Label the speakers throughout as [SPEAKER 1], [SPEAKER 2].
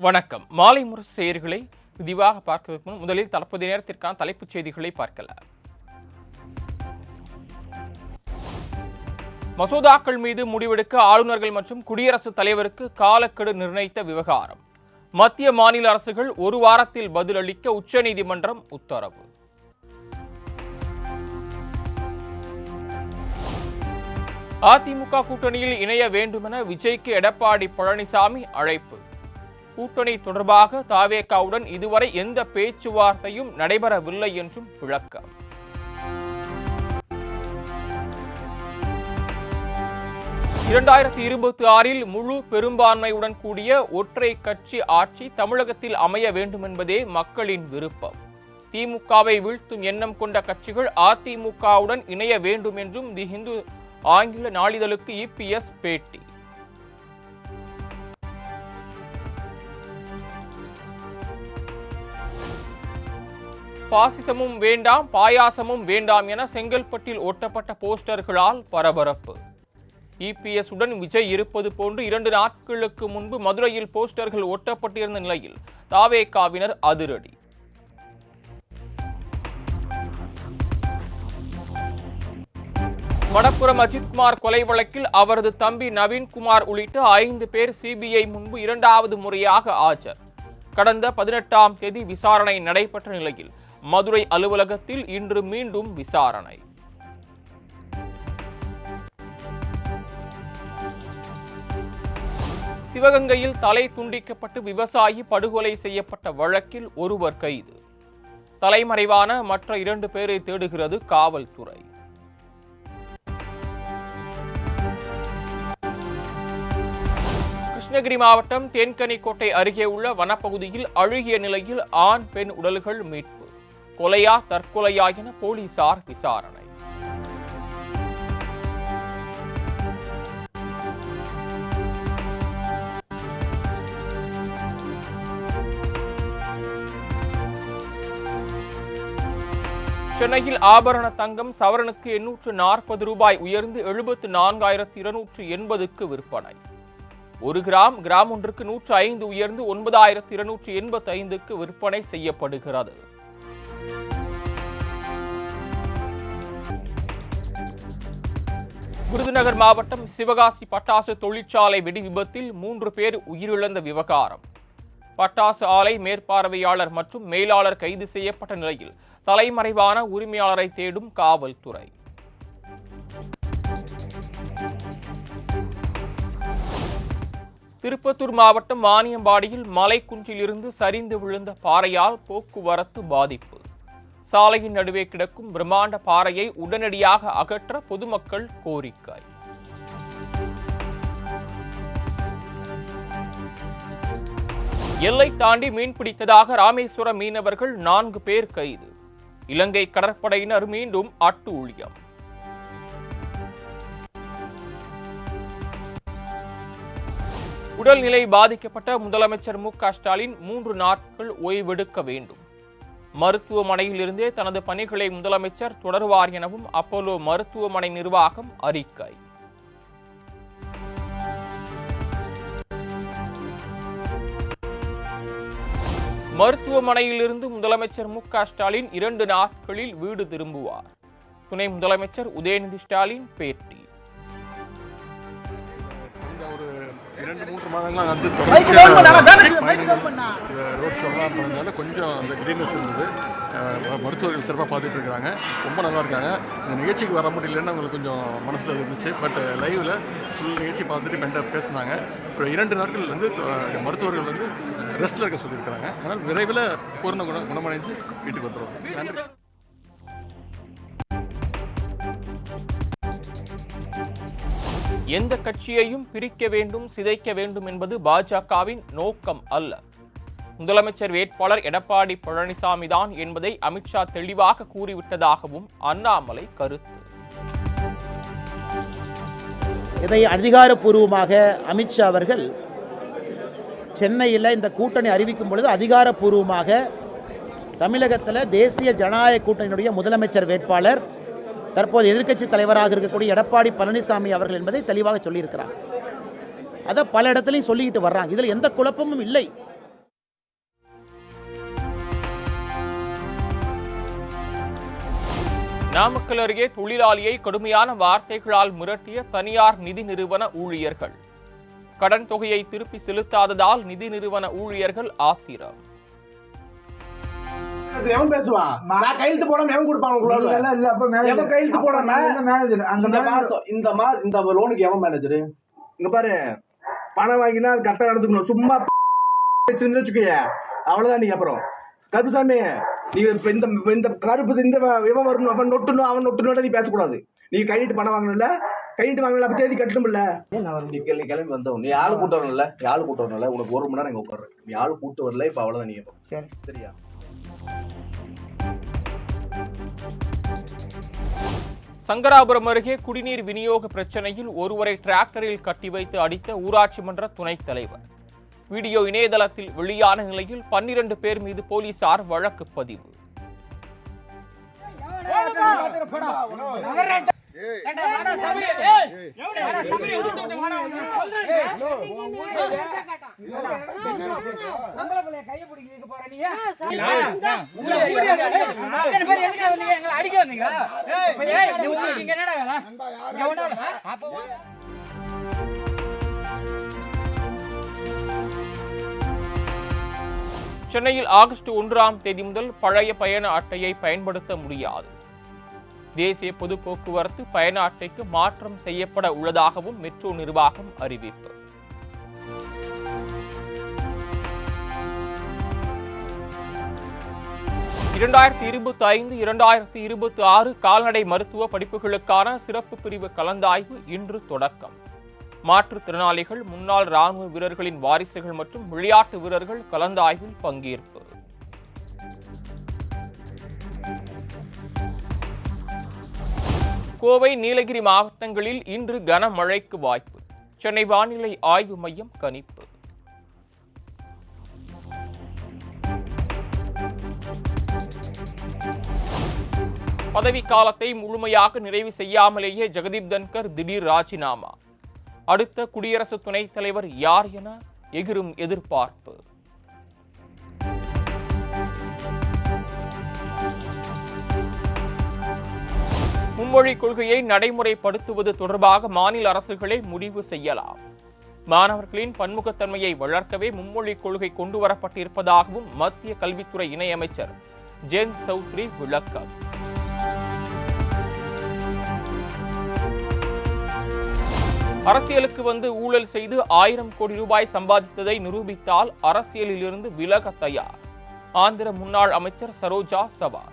[SPEAKER 1] வணக்கம். மாலை முரசு செய்திகளை விரிவாக பார்ப்பதற்கு முன் முதலில் தற்போதைய நேரத்திற்கான தலைப்புச் செய்திகளை பார்க்கலாம். மசோதாக்கள் மீது முடிவெடுக்க ஆளுநர்கள் மற்றும் குடியரசுத் தலைவருக்கு காலக்கெடு நிர்ணயித்த விவகாரம். மத்திய மாநில அரசுகள் ஒரு வாரத்தில் பதிலளிக்க உச்சநீதிமன்றம் உத்தரவு. அதிமுக கூட்டணியில் இணைய வேண்டுமென விஜய்க்கு எடப்பாடி பழனிசாமி அழைப்பு. கூட்டணி தொடர்பாக தவேகாவுடன் இதுவரை எந்த பேச்சுவார்த்தையும் நடைபெறவில்லை என்றும் விளக்கம். (2026) முழு பெரும்பான்மையுடன் கூடிய ஒற்றை கட்சி ஆட்சி தமிழகத்தில் அமைய வேண்டும் என்பதே மக்களின் விருப்பம். திமுகவை வீழ்த்தும் எண்ணம் கொண்ட கட்சிகள் அதிமுகவுடன் இணைய வேண்டும் என்றும் தி ஹிந்து ஆங்கில நாளிதழுக்கு EPS பேட்டி. பாசிசமும் வேண்டாம், பாயாசமும் வேண்டாம் என செங்கல்பட்டில் ஒட்டப்பட்ட போஸ்டர்களால் பரபரப்பு. EPS உடன் விஜய் இருப்பது போன்று 2 நாட்களுக்கு முன்பு மதுரையில் போஸ்டர்கள் ஒட்டப்பட்டிருந்த நிலையில் தவேகாவினர் அதிரடி. மணப்புரம் அஜித்குமார் கொலை வழக்கில் அவரது தம்பி நவீன்குமார் உள்ளிட்ட 5 பேர் CBI முன்பு 2வது முறையாக ஆஜர். கடந்த 18ஆம் தேதி விசாரணை நடைபெற்ற நிலையில் மதுரை அலுவலகத்தில் இன்று மீண்டும் விசாரணை. சிவகங்கையில் தலை துண்டிக்கப்பட்டு விவசாயி படுகொலை செய்யப்பட்ட வழக்கில் ஒருவர் கைது. தலைமறைவான மற்ற 2 பேரை தேடுகிறது காவல்துறை. கிருஷ்ணகிரி மாவட்டம் தேன்கனிக்கோட்டை அருகே உள்ள வனப்பகுதியில் அழுகிய நிலையில் ஆண் பெண் உடல்கள் மீட்பு. கொலையா தற்கொலையா என போலீசார் விசாரணை. சென்னையில் ஆபரண தங்கம் சவரனுக்கு 840 ரூபாய் உயர்ந்து 74,280க்கு விற்பனை. 1 கிராம் ஒன்றுக்கு 105 உயர்ந்து 9,285க்கு விற்பனை செய்யப்படுகிறது. விருதுநகர் மாவட்டம் சிவகாசி பட்டாசு தொழிற்சாலை வெடி விபத்தில் 3 பேர் உயிரிழந்த விவகாரம். பட்டாசு ஆலை மேற்பார்வையாளர் மற்றும் மேலாளர் கைது செய்யப்பட்ட நிலையில் தலைமறைவான உரிமையாளரை தேடும் காவல்துறை. திருப்பத்தூர் மாவட்டம் வாணியம்பாடியில் மலைக்குன்றிலிருந்து சரிந்து விழுந்த பாறையால் போக்குவரத்து பாதிப்பு. சாலையின் நடுவே கிடக்கும் பிரம்மாண்ட பாறையை உடனடியாக அகற்ற பொதுமக்கள் கோரிக்கை. எல்லை தாண்டி மீன்பிடித்ததாக ராமேஸ்வரம் மீனவர்கள் 4 பேர் கைது. இலங்கை கடற்படையினர் மீண்டும் அட்டூழியம். உடல்நிலை பாதிக்கப்பட்ட முதலமைச்சர் மு.க. ஸ்டாலின் 3 நாட்கள் ஓய்வெடுக்க வேண்டும். மருத்துவமனையில் இருந்தே தனது பணிகளை முதலமைச்சர் தொடருவார் எனவும் அப்போலோ மருத்துவமனை நிர்வாகம் அறிக்கை. மருத்துவமனையிலிருந்து முதலமைச்சர் மு.க. ஸ்டாலின் 2 நாட்களில் வீடு திரும்புவார். துணை முதலமைச்சர் உதயநிதி ஸ்டாலின் பேட்டி.
[SPEAKER 2] 2-3 மாதங்களாக வந்து ரோட் ஷோலாம் பண்ணதால கொஞ்சம் அந்த கிரீனஸ் இருந்தது. மருத்துவர்கள் சிறப்பாக பார்த்துட்டு இருக்கிறாங்க, ரொம்ப நல்லா இருக்காங்க. இந்த நிகழ்ச்சிக்கு வர முடியலன்னு அவங்களுக்கு கொஞ்சம் மனசில் இருந்துச்சு. பட் லைவில் ஃபுல் நிகழ்ச்சி பார்த்துட்டு மென்டாக பேசினாங்க. ஒரு 2 நாட்கள் வந்து மருத்துவர்கள் வந்து ரெஸ்ட்டில் இருக்க சொல்லியிருக்கிறாங்க. அதனால் விரைவில் பூர்ண குணமடைஞ்சு வீட்டுக்கு வந்துடுவோம். நன்றி.
[SPEAKER 1] எந்த கட்சியையும் பிரிக்க வேண்டும், சிதைக்க வேண்டும் என்பது பாஜகவின் நோக்கம் அல்ல. முதலமைச்சர் வேட்பாளர் எடப்பாடி பழனிசாமி தான் என்பதை அமித்ஷா தெளிவாக கூறிவிட்டதாகவும் அண்ணாமலை கருத்து.
[SPEAKER 3] இதை அதிகாரப்பூர்வமாக அமித்ஷா அவர்கள் சென்னையில் இந்த கூட்டணி அறிவிக்கும் பொழுது அதிகாரப்பூர்வமாக தமிழகத்தில் தேசிய ஜனநாயக கூட்டணியினுடைய முதலமைச்சர் வேட்பாளர் தற்போது எதிர்க்கட்சி தலைவராக இருக்கக்கூடிய எடப்பாடி பழனிசாமி அவர்கள் என்பதை தெளிவாக சொல்லியிருக்கிறார். அதை பல இடத்துலையும் சொல்லிக்கிட்டு வர்றாங்க. இதில் எந்த குழப்பமும் இல்லை.
[SPEAKER 1] நாமக்கல் அருகே தொழிலாளியை கடுமையான வார்த்தைகளால் மிரட்டிய தனியார் நிதி நிறுவன ஊழியர்கள். கடன் தொகையை திருப்பி செலுத்தாததால் நிதி நிறுவன ஊழியர்கள் ஆத்திரம்.
[SPEAKER 4] எவன் பேசுவான்? நான் கையெழுத்து போடாம எவன் கொடுப்பாங்க? கையெழுத்து போடாம இந்த லோனுக்கு எவன் மேனேஜர்? இங்க பாரு, பணம் வாங்கினா அது கரெக்டா நடந்துக்கணும். சும்மா வச்சுக்கோங்க, அவ்வளவுதான். நீ அப்புறம் கருப்புசாமி, நீ இந்த கருப்பு இந்த இவன் வரணும், அவன் நொட்டணும், அவன் நொட்டணும், நீ பேசக்கூடாது. நீ கையிட்டு பணம் வாங்கல, கையிட்டு வாங்கல, அப்ப தேதி கட்டணும்ல. நீ கிளம்பி வந்தவன், நீ ஆளு கூட்டு வரணும்ல, ஆளு கூட்டு வரணும்ல. உனக்கு 1 மணி நேரம் இங்க உட்கார்றேன், நீ ஆளு கூட்டு வரல. இப்ப அவ்வளவுதான். நீ சரியா?
[SPEAKER 1] சங்கராபுரம் அருகே குடிநீர் விநியோக பிரச்சனையில் ஒருவரை டிராக்டரில் கட்டி வைத்து அடித்த ஊராட்சி மன்ற துணைத் தலைவர். வீடியோ இணையதளத்தில் வெளியான நிலையில் 12 பேர் மீது போலீசார் வழக்கு பதிவு. சென்னையில் ஆகஸ்ட் 1ஆம் தேதி முதல் பழைய பயண அட்டையை பயன்படுத்த முடியாது. தேசிய பொது போக்குவரத்து பயண அட்டைக்கு மாற்றம் செய்யப்பட உள்ளதாகவும் மெட்ரோ நிர்வாகம் அறிவிப்பு. (2025, 2026) கால்நடை மருத்துவ படிப்புகளுக்கான சிறப்பு பிரிவு கலந்தாய்வு இன்று தொடக்கம். மாற்றுத்திறனாளிகள், முன்னாள் ராணுவ வீரர்களின் வாரிசுகள் மற்றும் விளையாட்டு வீரர்கள் கலந்தாய்வில் பங்கேற்பு. கோவை, நீலகிரி மாவட்டங்களில் இன்று கனமழைக்கு வாய்ப்பு. சென்னை வானிலை ஆய்வு மையம் கணிப்பு. பதவிக்காலத்தை முழுமையாக நிறைவு செய்யாமலேயே ஜெகதீப் தன்கர் திடீர் ராஜினாமா. அடுத்த குடியரசு துணைத் தலைவர் யார் என எகிரும் எதிர்பார்ப்பு. மும்மொழி கொள்கையை நடைமுறைப்படுத்துவது தொடர்பாக மாநில அரசுகளே முடிவு செய்யலாம். மாணவர்களின் பன்முகத்தன்மையை வளர்க்கவே மும்மொழி கொள்கை கொண்டுவரப்பட்டிருப்பதாகவும் மத்திய கல்வித்துறை இணையமைச்சர் ஜெயந்த் சௌத்ரி விளக்கம். அரசியலுக்கு வந்து ஊழல் செய்து 1000 கோடி ரூபாய் சம்பாதித்ததை நிரூபித்தால் அரசியலிலிருந்து விலக தயார். ஆந்திர முன்னாள் அமைச்சர் சரோஜா சவார்.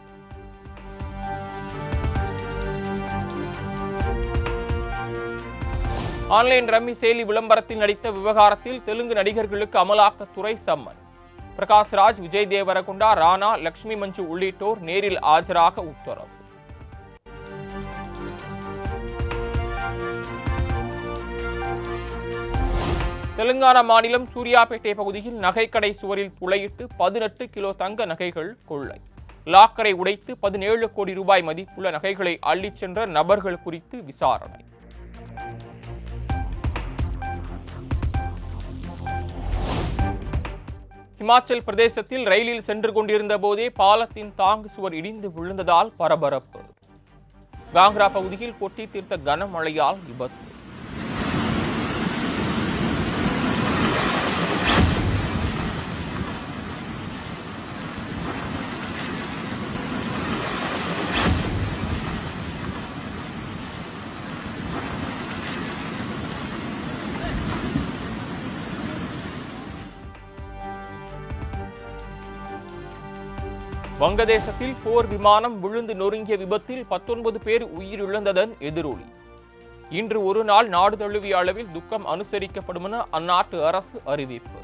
[SPEAKER 1] ஆன்லைன் ரம்மி செயலி விளம்பரத்தில் நடித்த விவகாரத்தில் தெலுங்கு நடிகர்களுக்கு அமலாக்கத்துறை சம்மன். பிரகாஷ் ராஜ், விஜய் தேவரகொண்டா, ராணா, லட்சுமி மஞ்சு உள்ளிட்டோர் நேரில் ஆஜராக உத்தரவு. தெலுங்கானா மாநிலம் சூர்யாபேட்டை பகுதியில் நகைக்கடை சுவரில் துளையிட்டு 18 கிலோ தங்க நகைகள் கொள்ளை. லாக்கரை உடைத்து 17 கோடி ரூபாய் மதிப்புள்ள நகைகளை அள்ளிச் சென்ற நபர்கள் குறித்து விசாரணை. இமாச்சல் பிரதேசத்தில் ரயிலில் சென்று கொண்டிருந்த போதே பாலத்தின் தாங்கு சுவர் இடிந்து விழுந்ததால் பரபரப்பு. காங்க்ரா பகுதியில் கொட்டி தீர்த்த கனமழையால் விபத்து. வங்கதேசத்தில் போர் விமானம் விழுந்து நொறுங்கிய விபத்தில் 19 பேர் உயிரிழந்ததன் எதிரொலி. இன்று ஒரு நாள் நாடு தழுவிய அளவில் துக்கம் அனுசரிக்கப்படும் என அந்நாட்டு அரசு அறிவிப்பு.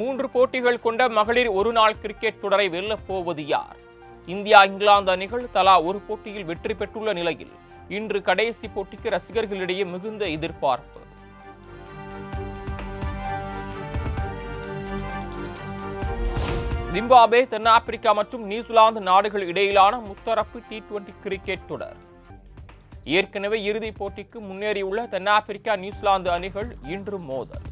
[SPEAKER 1] மூன்று போட்டிகள் கொண்ட மகளிர் ஒருநாள் கிரிக்கெட் தொடரை வெல்லப் போவது யார்? இந்தியா, இங்கிலாந்து அணிகள் தலா ஒரு போட்டியில் வெற்றி பெற்றுள்ள நிலையில் இன்று கடைசி போட்டிக்கு ரசிகர்களிடையே மிகுந்த எதிர்பார்ப்பு. ஜிம்பாப்வே, தென்னாப்பிரிக்கா மற்றும் நியூசிலாந்து நாடுகள் இடையிலான முத்தரப்பு T20 கிரிக்கெட் தொடர். ஏற்கனவே இறுதிப் போட்டிக்கு முன்னேறியுள்ள தென்னாப்பிரிக்கா, நியூசிலாந்து அணிகள் இன்று மோதல்.